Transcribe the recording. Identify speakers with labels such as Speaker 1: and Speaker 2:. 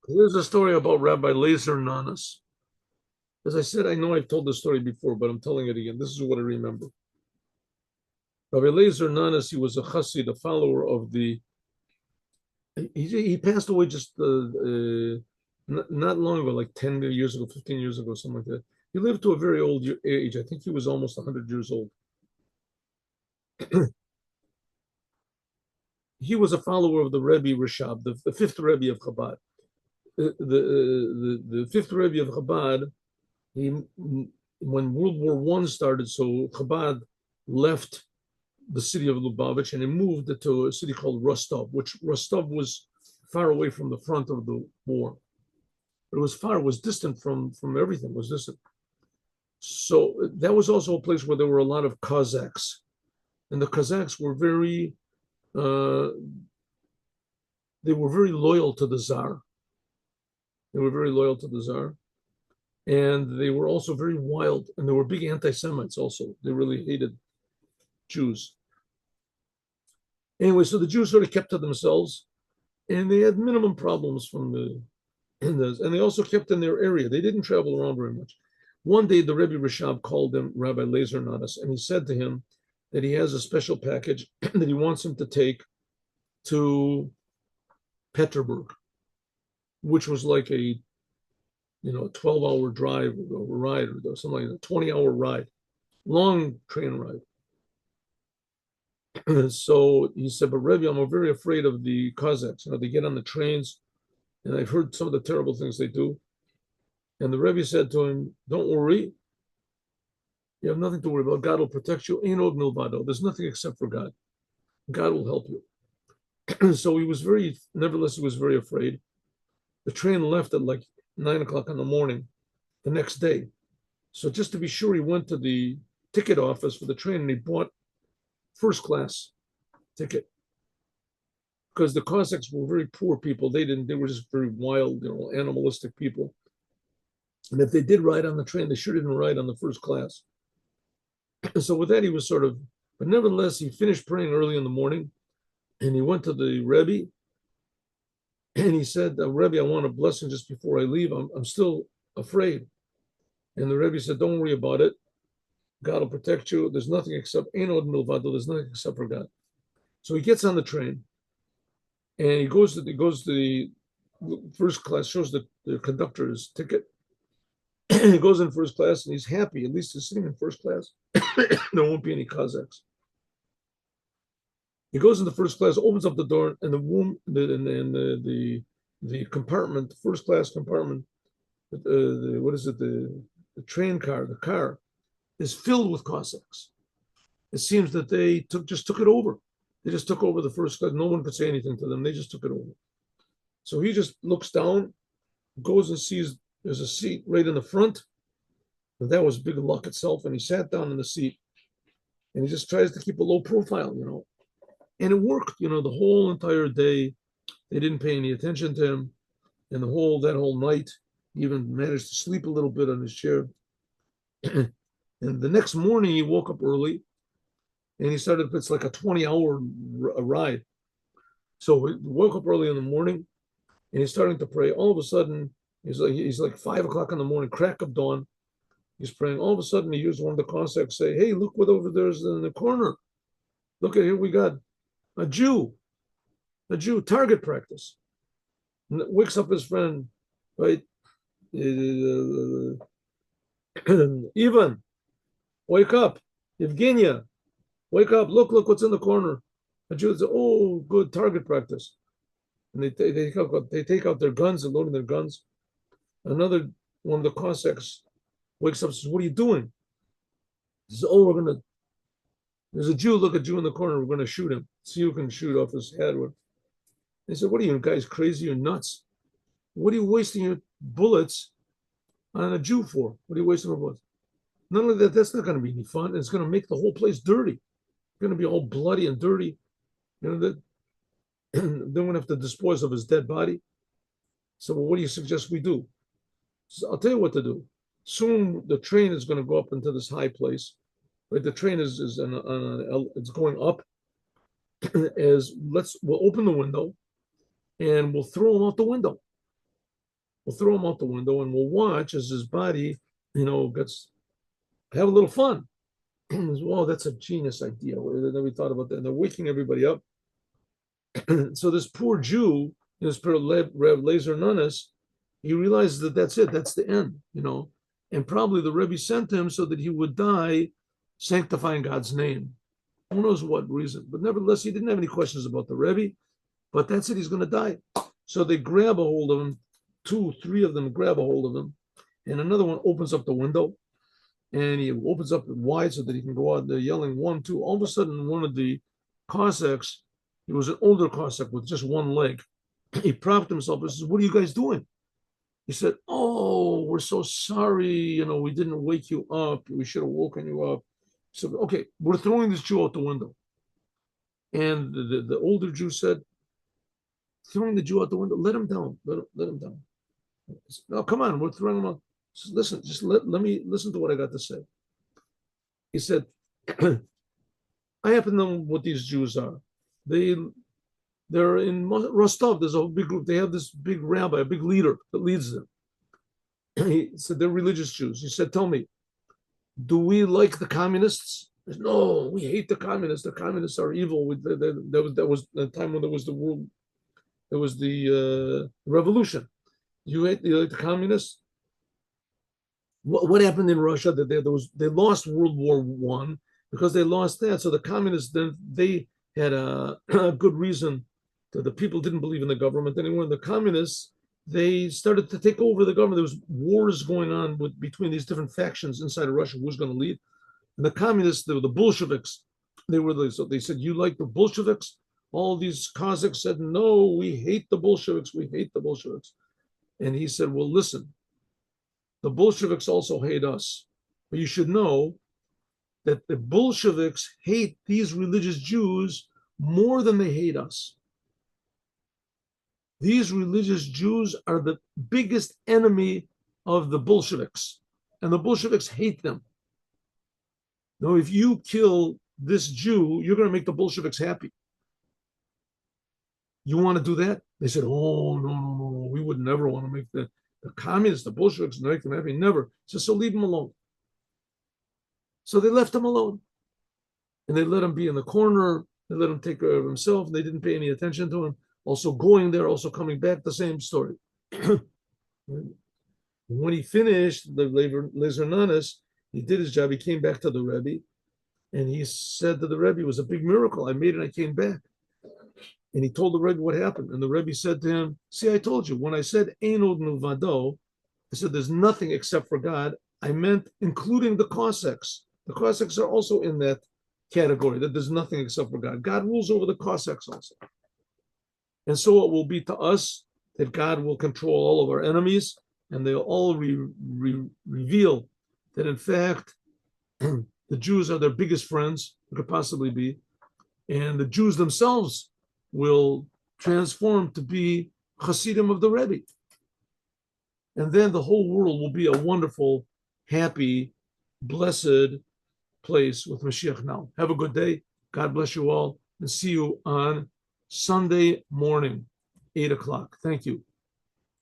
Speaker 1: Here's a story about Rabbi Lazer Nanas. As I said, I know I've told this story before, but I'm telling it again. This is what I remember. Rabbi Lazer Nanas, he was a Chassid, a follower of the. He passed away just not long ago, like 10 years ago, 15 years ago, something like that. He lived to a very old age. I think he was almost 100 years old. He was a follower of the Rebbe Rashab, the fifth Rebbe of Chabad. The fifth Rebbe of Chabad, he when World War One started, so Chabad left the city of Lubavitch and he moved to a city called Rostov, which Rostov was far away from the front of the war. But it was far, it was distant from everything, it was distant. So that was also a place where there were a lot of Cossacks, and the Cossacks were uh, very loyal to the Tsar. They were very loyal to the Tsar, and they were also very wild, and they were big anti-Semites. Also, they really hated Jews. Anyway, so the Jews sort of kept to themselves, and they had minimum problems from and they also kept in their area. They didn't travel around very much. One day, the Rebbe Rashab called him Rabbi Lazer Nadas, and he said to him that he has a special package that he wants him to take to Peterburg, which was like a 12-hour drive or ride or something like that, 20-hour ride, long train ride. So he said, but Rebbe, I'm very afraid of the Cossacks. They get on the trains, and I've heard some of the terrible things they do. And the Rebbe said to him, don't worry. You have nothing to worry about. God will protect you. Ain't od milvado. There's nothing except for God. God will help you. So nevertheless, he was very afraid. The train left at like 9 o'clock in the morning the next day. So just to be sure, he went to the ticket office for the train and he bought first class ticket because the Cossacks were very poor people. They were just very wild, animalistic people. And if they did ride on the train, they sure didn't ride on the first class. So with that, he was but nevertheless, he finished praying early in the morning and he went to the Rebbe and he said, Rebbe, I want a blessing just before I leave. I'm still afraid. And the Rebbe said, don't worry about it. God will protect you. There's nothing except Enod Milvado. There's nothing except for God. So he gets on the train and he goes to the first class, shows the conductor his ticket. He goes in first class and he's happy. At least he's sitting in first class. There won't be any Cossacks. He goes into first class, opens up the door, and the compartment, the first class compartment, what is it? The train car, the car, is filled with Cossacks. It seems that they just took it over. They just took over the first class. No one could say anything to them. They just took it over. So he just looks down, goes and sees there's a seat right in the front. And that was big luck itself. And he sat down in the seat and he just tries to keep a low profile. And it worked, the whole entire day. They didn't pay any attention to him. And that whole night, he even managed to sleep a little bit on his chair. And the next morning, he woke up early and it's like a 20-hour ride. So he woke up early in the morning and he's starting to pray. All of a sudden, he's like 5 o'clock in the morning, crack of dawn. He's praying. All of a sudden, he hears one of the Cossacks say, hey, look what over there's in the corner. Look at here, we got a Jew, target practice. And wakes up his friend, right? Ivan, wake up. Evgenia, wake up. Look what's in the corner. The Jews say, oh, good target practice. And they take out their guns and loading their guns. Another one of the Cossacks wakes up and says, what are you doing? He says, oh, there's a Jew in the corner. We're going to shoot him. See who can shoot off his head. They said, what are you guys crazy or nuts? What are you wasting your bullets on a Jew for? What are you wasting your bullets? None of that, that's not going to be any fun. It's going to make the whole place dirty. It's going to be all bloody and dirty. Then we're going to have to dispose of his dead body. So what do you suggest we do? So I'll tell you what to do. Soon the train is going to go up into this high place. Right? The train is it's going up. We'll open the window and we'll throw him out the window. We'll throw him out the window and we'll watch as his body, gets have a little fun. Wow, that's a genius idea. Then we thought about that. And they're waking everybody up. So this poor Jew, this Reb Lazer Nunes, he realizes that that's it. That's the end. And probably the Rebbe sent him so that he would die sanctifying God's name. Who knows what reason? But nevertheless, he didn't have any questions about the Rebbe. But that's it. He's going to die. So they grab a hold of him. 2, 3 of them grab a hold of him. And another one opens up the window. And he opens up wide so that he can go out there yelling 1, 2. All of a sudden, one of the Cossacks, he was an older Cossack with just one leg. He propped himself and says, "What are you guys doing?" He said, "Oh, we're so sorry. We didn't wake you up. We should have woken you up." So, okay, we're throwing this Jew out the window. And the older Jew said, throwing the Jew out the window, let him down. Let him down. No, come on, we're throwing him out. Listen, just let me listen to what I got to say. He said, I happen to know what these Jews are. They're in Rostov. There's a big group. They have this big rabbi, a big leader that leads them. He said they're religious Jews. He said, "Tell me, do we like the communists?" Said, "No, we hate the communists. The communists are evil." That was the time when there was the world. There was the revolution. You like the communists? What happened in Russia? That they lost World War I because they lost that. So the communists then they had a good reason. The people didn't believe in the government anymore. And the communists, they started to take over the government. There was wars going on between these different factions inside of Russia. Who was going to lead? And the communists, the Bolsheviks, so they said, "You like the Bolsheviks?" All these Cossacks said, "No, we hate the Bolsheviks. We hate the Bolsheviks." And he said, "Well, listen, the Bolsheviks also hate us. But you should know that the Bolsheviks hate these religious Jews more than they hate us. These religious Jews are the biggest enemy of the Bolsheviks, and the Bolsheviks hate them. Now, if you kill this Jew, you're going to make the Bolsheviks happy. You want to do that?" They said, "Oh, no. We would never want to make the communists, the Bolsheviks, make them happy. Never." So leave him alone. So they left him alone. And they let him be in the corner. They let him take care of himself. They didn't pay any attention to him. Also going there, also coming back, the same story. When he finished the Lazer Nanas, he did his job. He came back to the Rebbe. And he said to the Rebbe, "It was a big miracle. I made it. I came back." And he told the Rebbe what happened. And the Rebbe said to him, "See, I told you, when I said Ein od milvado, I said there's nothing except for God. I meant including the Cossacks. The Cossacks are also in that category, that there's nothing except for God. God rules over the Cossacks also. And so it will be to us that God will control all of our enemies, and they'll all reveal that, in fact, the Jews are their biggest friends, it could possibly be, and the Jews themselves will transform to be Chassidim of the Rebbe. And then the whole world will be a wonderful, happy, blessed place with Mashiach now." Have a good day. God bless you all, and see you on Sunday morning, 8 o'clock. Thank you.